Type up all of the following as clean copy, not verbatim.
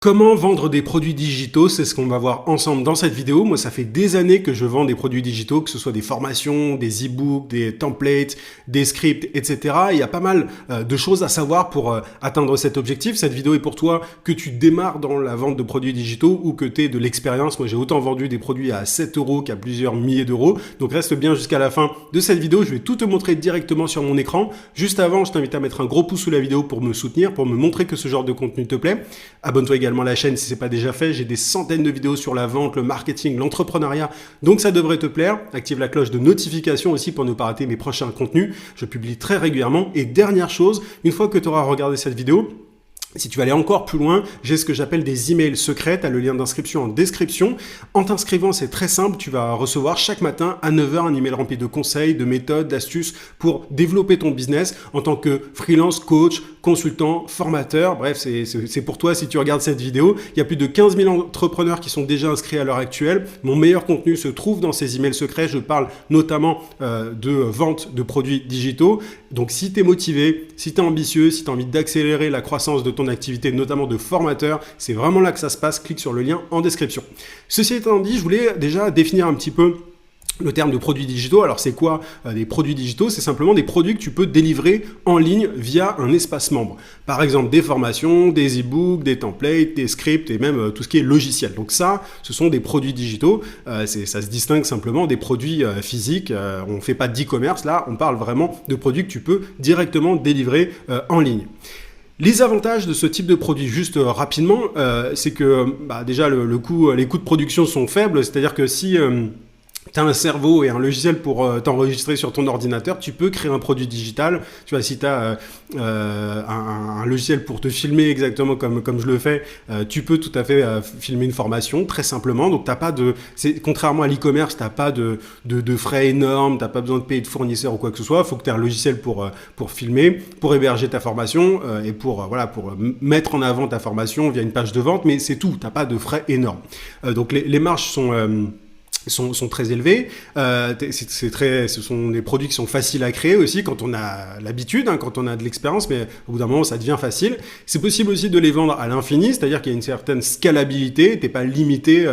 Comment vendre des produits digitaux? C'est ce qu'on va voir ensemble dans cette vidéo. Moi, ça fait des années que je vends des produits digitaux, que ce soit des formations, des e-books, des templates, des scripts, etc. Il y a pas mal de choses à savoir pour atteindre cet objectif. Cette vidéo est pour toi que tu démarres dans la vente de produits digitaux ou que tu aies de l'expérience. Moi, j'ai autant vendu des produits à 7 € qu'à plusieurs milliers d'euros. Donc, reste bien jusqu'à la fin de cette vidéo. Je vais tout te montrer directement sur mon écran. Juste avant, je t'invite à mettre un gros pouce sous la vidéo pour me soutenir, pour me montrer que ce genre de contenu te plaît. Abonne-toi également à la chaîne si ce n'est pas déjà fait. J'ai des centaines de vidéos sur la vente, le marketing, l'entrepreneuriat, donc ça devrait te plaire. Active la cloche de notification aussi pour ne pas rater mes prochains contenus. Je publie très régulièrement. Et dernière chose, une fois que tu auras regardé cette vidéo, si tu veux aller encore plus loin, j'ai ce que j'appelle des emails secrets. Tu as le lien d'inscription en description. En t'inscrivant, c'est très simple. Tu vas recevoir chaque matin à 9 h un email rempli de conseils, de méthodes, d'astuces pour développer ton business en tant que freelance, coach, consultant, formateur. Bref, c'est pour toi si tu regardes cette vidéo. Il y a plus de 15 000 entrepreneurs qui sont déjà inscrits à l'heure actuelle. Mon meilleur contenu se trouve dans ces emails secrets. Je parle notamment de vente de produits digitaux. Donc si tu es motivé, si tu es ambitieux, si tu as envie d'accélérer la croissance de ton activité, notamment de formateur, c'est vraiment là que ça se passe. Clique sur le lien en description. Ceci étant dit, je voulais déjà définir un petit peu le terme de produits digitaux. Alors c'est quoi des produits digitaux? C'est simplement des produits que tu peux délivrer en ligne via un espace membre. Par exemple des formations, des e-books, des templates, des scripts et même tout ce qui est logiciel. Donc ça, ce sont des produits digitaux. Ça se distingue simplement des produits physiques. On ne fait pas d'e-commerce là, on parle vraiment de produits que tu peux directement délivrer en ligne. Les avantages de ce type de produit, juste rapidement, c'est que déjà les coûts de production sont faibles, c'est-à-dire que si tu as un cerveau et un logiciel pour t'enregistrer sur ton ordinateur, tu peux créer un produit digital. Tu vois, si tu as un logiciel pour te filmer exactement comme je le fais, tu peux tout à fait filmer une formation très simplement. Donc, t'as pas contrairement à l'e-commerce, tu n'as pas de frais énormes, tu n'as pas besoin de payer de fournisseurs ou quoi que ce soit. Il faut que tu aies un logiciel pour filmer, pour héberger ta formation et pour mettre en avant ta formation via une page de vente. Mais c'est tout, tu n'as pas de frais énormes. Donc, les marges sont très élevés. Ce sont des produits qui sont faciles à créer aussi quand on a l'habitude, quand on a de l'expérience, mais au bout d'un moment, ça devient facile. C'est possible aussi de les vendre à l'infini, c'est-à-dire qu'il y a une certaine scalabilité, tu n'es pas limité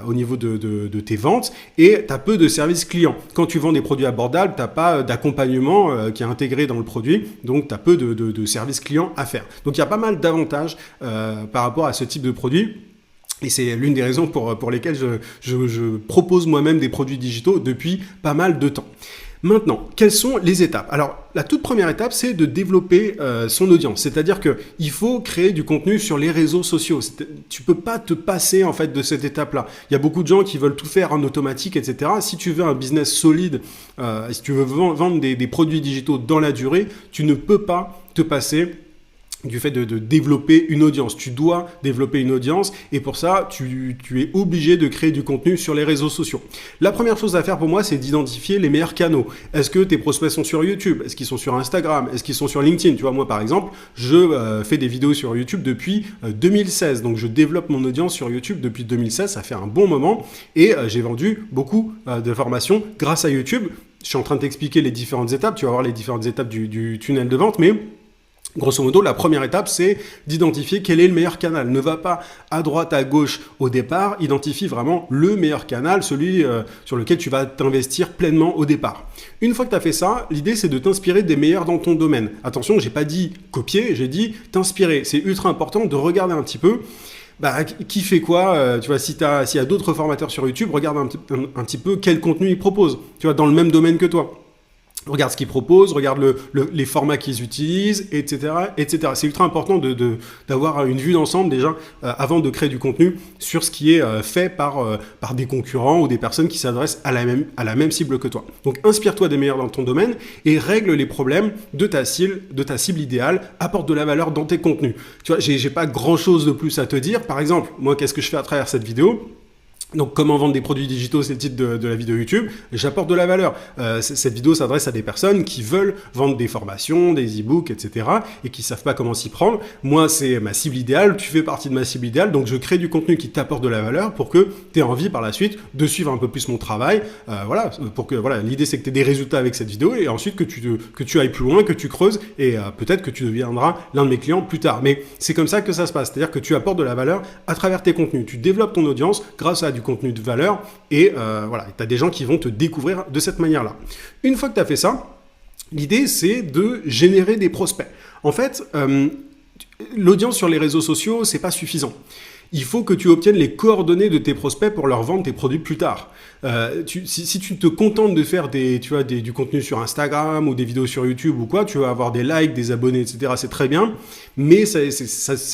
au niveau de tes ventes et tu as peu de services clients. Quand tu vends des produits abordables, tu n'as pas d'accompagnement qui est intégré dans le produit, donc tu as peu de services clients à faire. Donc il y a pas mal d'avantages par rapport à ce type de produit. Et c'est l'une des raisons pour lesquelles je propose moi-même des produits digitaux depuis pas mal de temps. Maintenant, quelles sont les étapes? Alors, la toute première étape, c'est de développer son audience. C'est-à-dire qu'il faut créer du contenu sur les réseaux sociaux. Tu peux pas te passer en fait de cette étape-là. Il y a beaucoup de gens qui veulent tout faire en automatique, etc. Si tu veux un business solide, si tu veux vendre des produits digitaux dans la durée, tu ne peux pas te passer du fait de développer une audience. Tu dois développer une audience et pour ça, tu es obligé de créer du contenu sur les réseaux sociaux. La première chose à faire pour moi, c'est d'identifier les meilleurs canaux. Est-ce que tes prospects sont sur YouTube? Est-ce qu'ils sont sur Instagram? Est-ce qu'ils sont sur LinkedIn? Tu vois, moi par exemple, je fais des vidéos sur YouTube depuis 2016. Donc je développe mon audience sur YouTube depuis 2016. Ça fait un bon moment et j'ai vendu beaucoup de formations grâce à YouTube. Je suis en train de t'expliquer les différentes étapes. Tu vas voir les différentes étapes du tunnel de vente, mais grosso modo, la première étape, c'est d'identifier quel est le meilleur canal. Ne va pas à droite, à gauche au départ. Identifie vraiment le meilleur canal, celui sur lequel tu vas t'investir pleinement au départ. Une fois que tu as fait ça, l'idée, c'est de t'inspirer des meilleurs dans ton domaine. Attention, j'ai pas dit copier, j'ai dit t'inspirer. C'est ultra important de regarder un petit peu qui fait quoi, tu vois, s'il y a d'autres formateurs sur YouTube, regarde un petit peu quel contenu ils proposent, tu vois, dans le même domaine que toi. Regarde ce qu'ils proposent, regarde les formats qu'ils utilisent, etc., etc. C'est ultra important d'avoir une vue d'ensemble déjà avant de créer du contenu sur ce qui est fait par des concurrents ou des personnes qui s'adressent à la même cible que toi. Donc inspire-toi des meilleurs dans ton domaine et règle les problèmes de ta cible idéale, apporte de la valeur dans tes contenus. Tu vois, j'ai pas grand-chose de plus à te dire. Par exemple, moi, qu'est-ce que je fais à travers cette vidéo ? Donc, comment vendre des produits digitaux, c'est le titre de la vidéo YouTube. J'apporte de la valeur. Cette vidéo s'adresse à des personnes qui veulent vendre des formations, des e-books, etc. et qui savent pas comment s'y prendre. Moi, c'est ma cible idéale. Tu fais partie de ma cible idéale. Donc, je crée du contenu qui t'apporte de la valeur pour que tu aies envie par la suite de suivre un peu plus mon travail. Voilà, pour que voilà, l'idée c'est que tu aies des résultats avec cette vidéo et ensuite que tu ailles plus loin, que tu creuses et peut-être que tu deviendras l'un de mes clients plus tard. Mais c'est comme ça que ça se passe. C'est-à-dire que tu apportes de la valeur à travers tes contenus. Tu développes ton audience grâce à du contenu de valeur et voilà, tu as des gens qui vont te découvrir de cette manière-là. Une fois que tu as fait ça, l'idée c'est de générer des prospects. En fait, l'audience sur les réseaux sociaux, c'est pas suffisant. Il faut que tu obtiennes les coordonnées de tes prospects pour leur vendre tes produits plus tard. Si tu te contentes de faire du contenu sur Instagram ou des vidéos sur YouTube ou quoi, tu vas avoir des likes, des abonnés, etc. C'est très bien, mais ça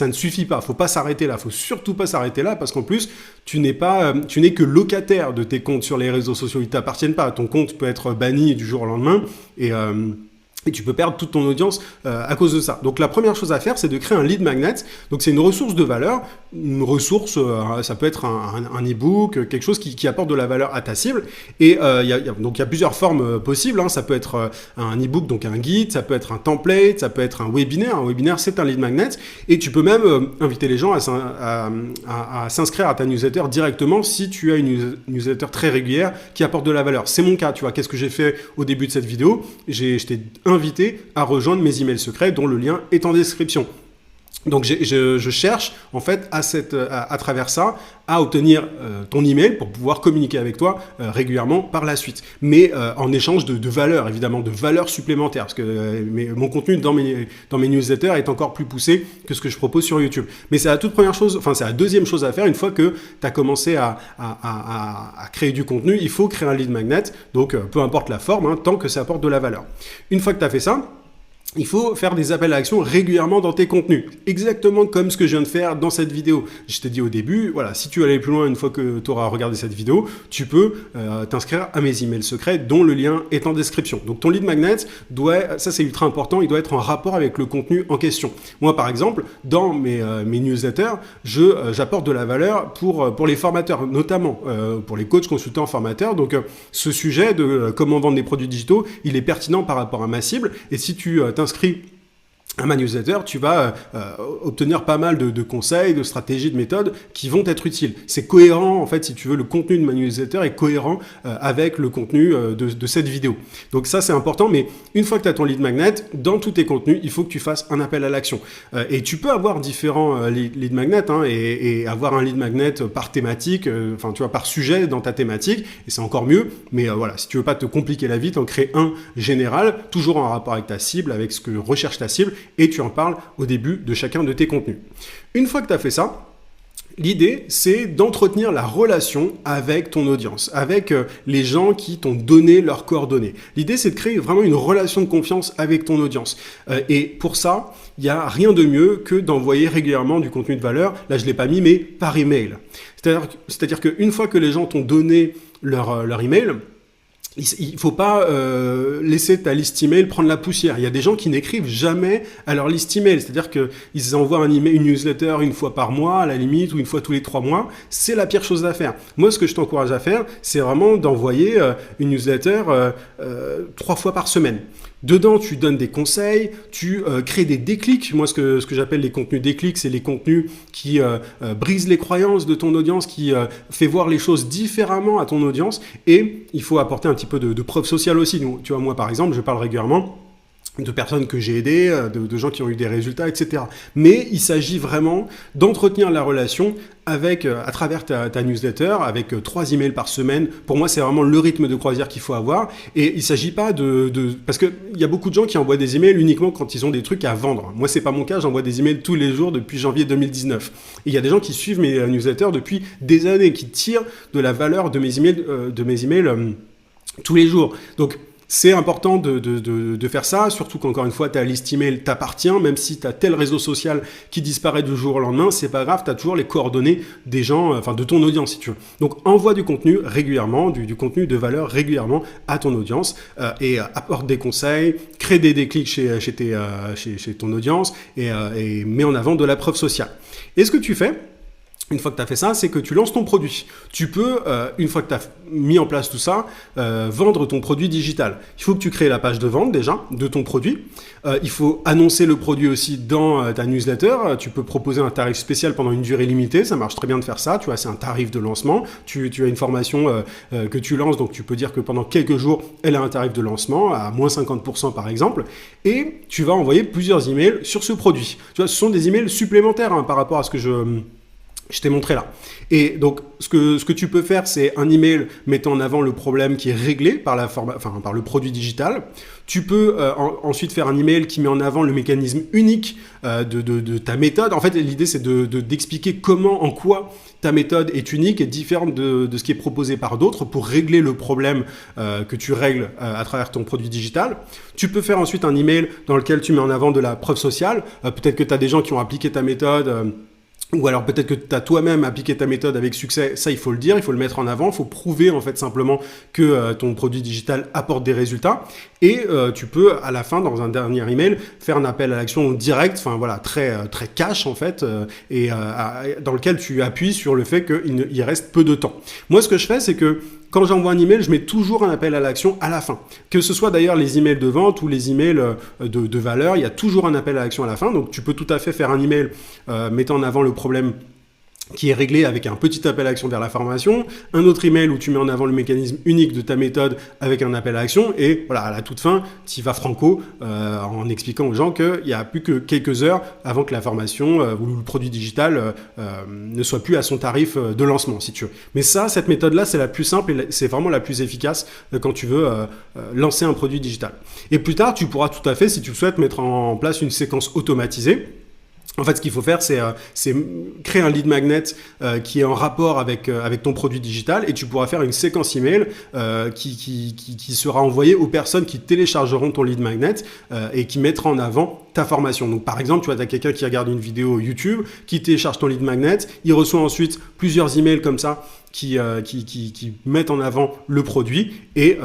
ne suffit pas. Faut pas s'arrêter là. Faut surtout pas s'arrêter là parce qu'en plus, tu n'es que locataire de tes comptes sur les réseaux sociaux. Ils t'appartiennent pas. Ton compte peut être banni du jour au lendemain et tu peux perdre toute ton audience à cause de ça. Donc la première chose à faire, c'est de créer un lead magnet. Donc c'est une ressource de valeur, une ressource, ça peut être un e-book, quelque chose qui apporte de la valeur à ta cible. Et donc il y a plusieurs formes possibles. Hein. Ça peut être un e-book, donc un guide, ça peut être un template, ça peut être un webinaire. Un webinaire, c'est un lead magnet. Et tu peux même inviter les gens à s'inscrire à ta newsletter directement si tu as une newsletter très régulière qui apporte de la valeur. C'est mon cas, tu vois. Qu'est-ce que j'ai fait au début de cette vidéo? Je t'ai invité à rejoindre mes emails secrets dont le lien est en description. Donc je cherche en fait à travers ça à obtenir ton email pour pouvoir communiquer avec toi régulièrement par la suite. Mais en échange de valeur, évidemment, de valeur supplémentaire parce que mon contenu dans mes newsletters est encore plus poussé que ce que je propose sur YouTube. Mais c'est la toute première chose, enfin c'est la deuxième chose à faire une fois que tu as commencé à créer du contenu, il faut créer un lead magnet. Donc peu importe la forme, hein, tant que ça apporte de la valeur. Une fois que tu as fait ça, il faut faire des appels à action régulièrement dans tes contenus, exactement comme ce que je viens de faire dans cette vidéo. Je t'ai dit au début, voilà, si tu veux aller plus loin une fois que tu auras regardé cette vidéo, tu peux t'inscrire à mes emails secrets dont le lien est en description. Donc ton lead magnet, ça c'est ultra important, il doit être en rapport avec le contenu en question. Moi par exemple, dans mes newsletters, j'apporte de la valeur pour les formateurs, notamment pour les coachs, consultants, formateurs. Donc ce sujet de comment vendre des produits digitaux, il est pertinent par rapport à ma cible et si tu t'inscris à ma newsletter, tu vas obtenir pas mal de conseils, de stratégies, de méthodes qui vont être utiles. C'est cohérent, en fait, si tu veux, le contenu de ma newsletter est cohérent avec le contenu de cette vidéo. Donc ça, c'est important, mais une fois que tu as ton lead magnet, dans tous tes contenus, il faut que tu fasses un appel à l'action. Et tu peux avoir différents lead magnets hein, et avoir un lead magnet par thématique, enfin, tu vois, par sujet dans ta thématique, et c'est encore mieux. Mais voilà, si tu veux pas te compliquer la vie, t'en crées un général, toujours en rapport avec ta cible, avec ce que recherche ta cible, et tu en parles au début de chacun de tes contenus. Une fois que tu as fait ça, l'idée, c'est d'entretenir la relation avec ton audience, avec les gens qui t'ont donné leurs coordonnées. L'idée, c'est de créer vraiment une relation de confiance avec ton audience. Et pour ça, il n'y a rien de mieux que d'envoyer régulièrement du contenu de valeur. Là, je ne l'ai pas mis, mais par email. C'est-à-dire qu'une fois que les gens t'ont donné leur email, il faut pas laisser ta liste email prendre la poussière. Il y a des gens qui n'écrivent jamais à leur liste email. C'est-à-dire qu'ils envoient une newsletter une fois par mois, à la limite, ou une fois tous les 3 mois. C'est la pire chose à faire. Moi, ce que je t'encourage à faire, c'est vraiment d'envoyer une newsletter 3 fois par semaine. Dedans, tu donnes des conseils, tu crées des déclics. Moi, ce que j'appelle les contenus déclics, c'est les contenus qui brisent les croyances de ton audience, qui fait voir les choses différemment à ton audience. Et il faut apporter un petit peu de preuve sociale aussi. Donc, tu vois, moi, par exemple, je parle régulièrement de personnes que j'ai aidées, de gens qui ont eu des résultats, etc. Mais il s'agit vraiment d'entretenir la relation avec, à travers ta newsletter, avec 3 emails par semaine. Pour moi, c'est vraiment le rythme de croisière qu'il faut avoir. Et il ne s'agit pas parce qu'il y a beaucoup de gens qui envoient des emails uniquement quand ils ont des trucs à vendre. Moi, c'est pas mon cas, j'envoie des emails tous les jours depuis janvier 2019. Et il y a des gens qui suivent mes newsletters depuis des années, qui tirent de la valeur de mes emails, tous les jours. Donc, c'est important de faire ça, surtout qu'encore une fois, ta liste email t'appartient, même si tu as tel réseau social qui disparaît du jour au lendemain, c'est pas grave, tu as toujours les coordonnées des gens, enfin de ton audience si tu veux. Donc envoie du contenu régulièrement, du contenu de valeur régulièrement à ton audience et apporte des conseils, crée des déclics chez ton audience et mets en avant de la preuve sociale. Et ce que tu fais, Une fois que tu as fait ça, c'est que tu lances ton produit. Tu peux, une fois que tu as mis en place tout ça, vendre ton produit digital. Il faut que tu crées la page de vente déjà de ton produit. Il faut annoncer le produit aussi dans ta newsletter. Tu peux proposer un tarif spécial pendant une durée limitée. Ça marche très bien de faire ça. Tu vois, c'est un tarif de lancement. Tu as une formation que tu lances, donc tu peux dire que pendant quelques jours, elle a un tarif de lancement à moins 50% par exemple. Et tu vas envoyer plusieurs emails sur ce produit. Tu vois, ce sont des emails supplémentaires par rapport à ce que je t'ai montré là. Et donc, ce que tu peux faire, c'est un email mettant en avant le problème qui est réglé par le produit digital. Tu peux ensuite faire un email qui met en avant le mécanisme unique de ta méthode. En fait, l'idée, c'est d'expliquer comment, en quoi ta méthode est unique et différente de ce qui est proposé par d'autres pour régler le problème que tu règles à travers ton produit digital. Tu peux faire ensuite un email dans lequel tu mets en avant de la preuve sociale. Peut-être que tu as des gens qui ont appliqué ta méthode ou alors peut-être que tu as toi-même appliqué ta méthode avec succès, ça il faut le dire, il faut le mettre en avant, il faut prouver en fait simplement que ton produit digital apporte des résultats. Et tu peux à la fin, dans un dernier email, faire un appel à l'action direct, enfin voilà, très cash en fait, dans lequel tu appuies sur le fait qu'il reste peu de temps. Moi ce que je fais, c'est que quand j'envoie un email, je mets toujours un appel à l'action à la fin. Que ce soit d'ailleurs les emails de vente ou les emails de valeur, il y a toujours un appel à l'action à la fin. Donc tu peux tout à fait faire un email mettant en avant le problème qui est réglé avec un petit appel à action vers la formation, un autre email où tu mets en avant le mécanisme unique de ta méthode avec un appel à action, et voilà, à la toute fin, tu y vas franco en expliquant aux gens qu'il n'y a plus que quelques heures avant que la formation ou le produit digital ne soit plus à son tarif de lancement, si tu veux. Mais ça, cette méthode-là, c'est la plus simple et c'est vraiment la plus efficace quand tu veux lancer un produit digital. Et plus tard, tu pourras tout à fait, si tu le souhaites, mettre en place une séquence automatisée. En fait, ce qu'il faut faire, c'est créer un lead magnet qui est en rapport avec ton produit digital, et tu pourras faire une séquence email qui sera envoyée aux personnes qui téléchargeront ton lead magnet et qui mettra en avant ta formation. Donc, par exemple, tu vois, tu as quelqu'un qui regarde une vidéo YouTube, qui télécharge ton lead magnet, il reçoit ensuite plusieurs emails comme ça qui mettent en avant le produit et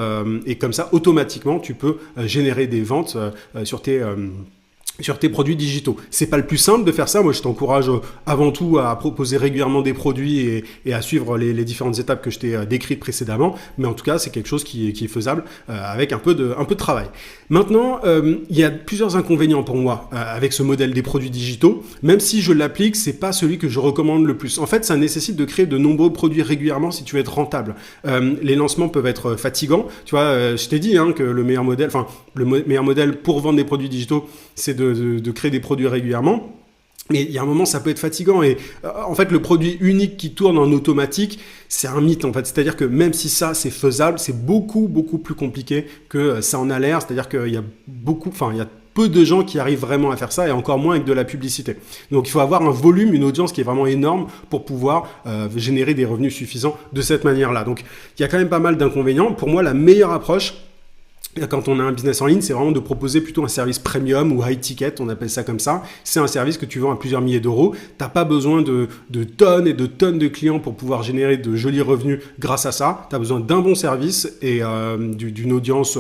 comme ça, automatiquement, tu peux générer des ventes sur tes produits digitaux. C'est pas le plus simple de faire ça. Moi, je t'encourage avant tout à proposer régulièrement des produits et à suivre les différentes étapes que je t'ai décrites précédemment. Mais en tout cas, c'est quelque chose qui est faisable avec un peu de travail. Maintenant, il y a plusieurs inconvénients pour moi avec ce modèle des produits digitaux. Même si je l'applique, c'est pas celui que je recommande le plus. En fait, ça nécessite de créer de nombreux produits régulièrement si tu veux être rentable. Les lancements peuvent être fatigants. Tu vois, je t'ai dit que le meilleur modèle pour vendre des produits digitaux, c'est de créer des produits régulièrement. Mais il y a un moment, ça peut être fatigant et en fait, le produit unique qui tourne en automatique, c'est un mythe en fait. C'est-à-dire que même si ça, c'est faisable, c'est beaucoup plus compliqué que ça en a l'air. C'est-à-dire qu'il y a peu de gens qui arrivent vraiment à faire ça et encore moins avec de la publicité. Donc, il faut avoir un volume, une audience qui est vraiment énorme pour pouvoir générer des revenus suffisants de cette manière-là. Donc, il y a quand même pas mal d'inconvénients. Pour moi, la meilleure approche, quand on a un business en ligne, c'est vraiment de proposer plutôt un service premium ou high ticket, on appelle ça comme ça. C'est un service que tu vends à plusieurs milliers d'euros. Tu n'as pas besoin de tonnes et de tonnes de clients pour pouvoir générer de jolis revenus grâce à ça. Tu as besoin d'un bon service et d'une audience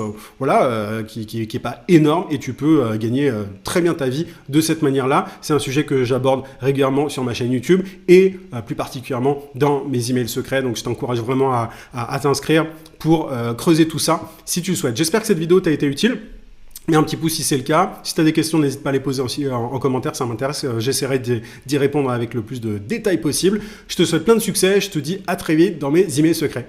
qui est pas énorme et tu peux gagner très bien ta vie de cette manière-là. C'est un sujet que j'aborde régulièrement sur ma chaîne YouTube et plus particulièrement dans mes emails secrets. Donc, je t'encourage vraiment à t'inscrire pour creuser tout ça si tu le souhaites. J'espère que cette vidéo t'a été utile. Mets un petit pouce si c'est le cas. Si tu as des questions, n'hésite pas à les poser aussi en commentaire, ça m'intéresse. J'essaierai d'y répondre avec le plus de détails possible. Je te souhaite plein de succès. Je te dis à très vite dans mes emails secrets.